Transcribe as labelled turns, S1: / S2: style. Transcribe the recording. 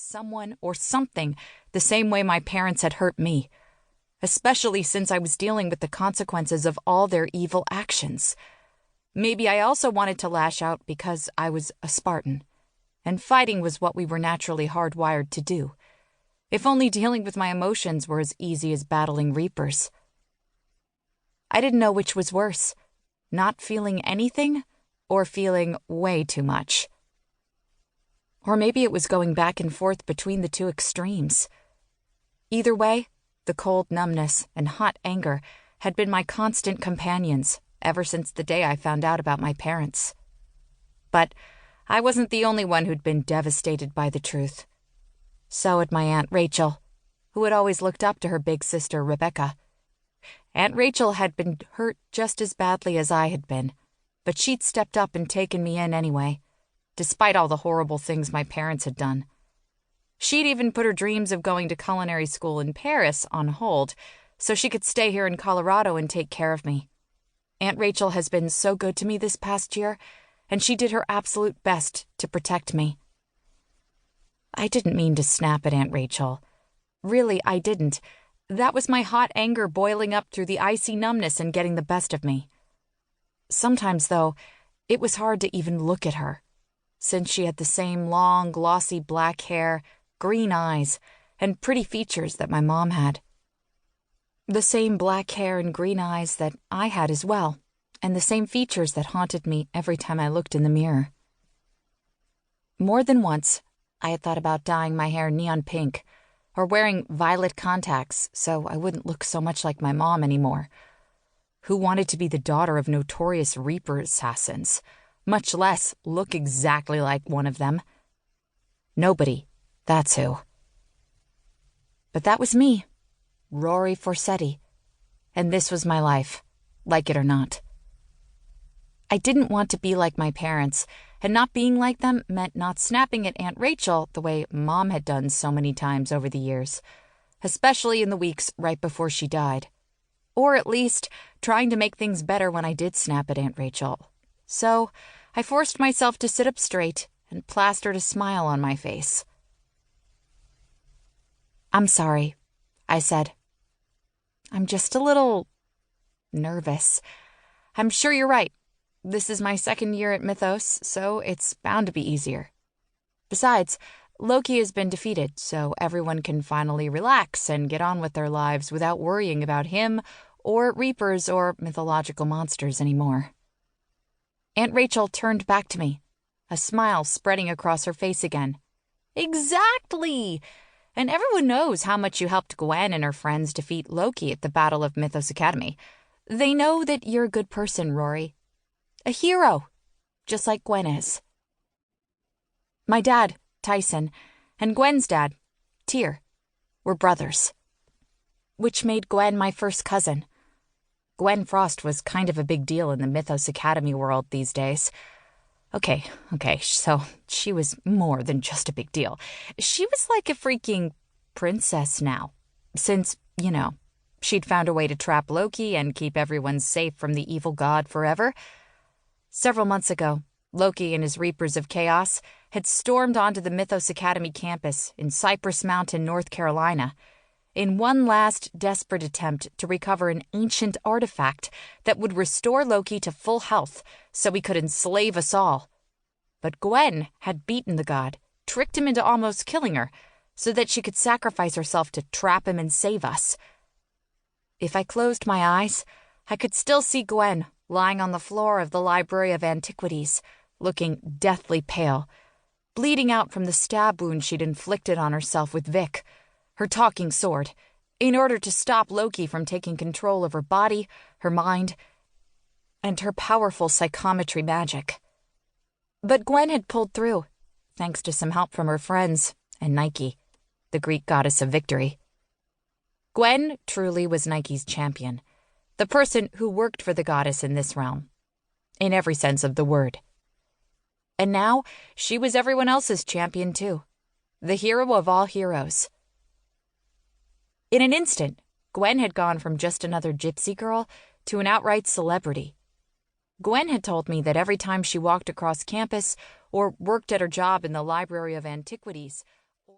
S1: someone or something the same way my parents had hurt me, especially since I was dealing with the consequences of all their evil actions. Maybe I also wanted to lash out because I was a Spartan, and fighting was what we were naturally hardwired to do. If only dealing with my emotions were as easy as battling reapers. I didn't know which was worse, not feeling anything or feeling way too much. Or maybe it was going back and forth between the two extremes. Either way, the cold numbness and hot anger had been my constant companions ever since the day I found out about my parents. But I wasn't the only one who'd been devastated by the truth. So had my Aunt Rachel, who had always looked up to her big sister Rebecca. Aunt Rachel had been hurt just as badly as I had been, but she'd stepped up and taken me in anyway, despite all the horrible things my parents had done. She'd even put her dreams of going to culinary school in Paris on hold so she could stay here in Colorado and take care of me. Aunt Rachel has been so good to me this past year, and she did her absolute best to protect me. I didn't mean to snap at Aunt Rachel. Really, I didn't. That was my hot anger boiling up through the icy numbness and getting the best of me. Sometimes, though, it was hard to even look at her, since she had the same long, glossy black hair, green eyes, and pretty features that my mom had. The same black hair and green eyes that I had as well, and the same features that haunted me every time I looked in the mirror. More than once, I had thought about dyeing my hair neon pink, or wearing violet contacts so I wouldn't look so much like my mom anymore. Who wanted to be the daughter of notorious Reaper assassins, much less look exactly like one of them? Nobody, that's who. But that was me, Rory Forseti, and this was my life, like it or not. I didn't want to be like my parents, and not being like them meant not snapping at Aunt Rachel the way Mom had done so many times over the years, especially in the weeks right before she died. Or at least trying to make things better when I did snap at Aunt Rachel. So I forced myself to sit up straight and plastered a smile on my face. "I'm sorry," I said. "I'm just a little nervous. I'm sure you're right. This is my second year at Mythos, so it's bound to be easier. Besides, Loki has been defeated, so everyone can finally relax and get on with their lives without worrying about him or Reapers or mythological monsters anymore." Aunt Rachel turned back to me, a smile spreading across her face again. "Exactly! And everyone knows how much you helped Gwen and her friends defeat Loki at the Battle of Mythos Academy. They know that you're a good person, Rory. A hero, just like Gwen is. My dad, Tyson, and Gwen's dad, Tyr, were brothers, which made Gwen my first cousin. Gwen Frost was kind of a big deal in the Mythos Academy world these days. Okay, so she was more than just a big deal. She was like a freaking princess now, since, she'd found a way to trap Loki and keep everyone safe from the evil god forever. Several months ago, Loki and his Reapers of Chaos had stormed onto the Mythos Academy campus in Cypress Mountain, North Carolina, in one last desperate attempt to recover an ancient artifact that would restore Loki to full health so he could enslave us all. But Gwen had beaten the god, tricked him into almost killing her, so that she could sacrifice herself to trap him and save us. If I closed my eyes, I could still see Gwen lying on the floor of the Library of Antiquities, looking deathly pale, bleeding out from the stab wound she'd inflicted on herself with Vic, her talking sword, in order to stop Loki from taking control of her body, her mind, and her powerful psychometry magic. But Gwen had pulled through, thanks to some help from her friends and Nike, the Greek goddess of victory. Gwen truly was Nike's champion, the person who worked for the goddess in this realm, in every sense of the word. And now she was everyone else's champion too, the hero of all heroes. In an instant, Gwen had gone from just another gypsy girl to an outright celebrity. Gwen had told me that every time she walked across campus or worked at her job in the Library of Antiquities,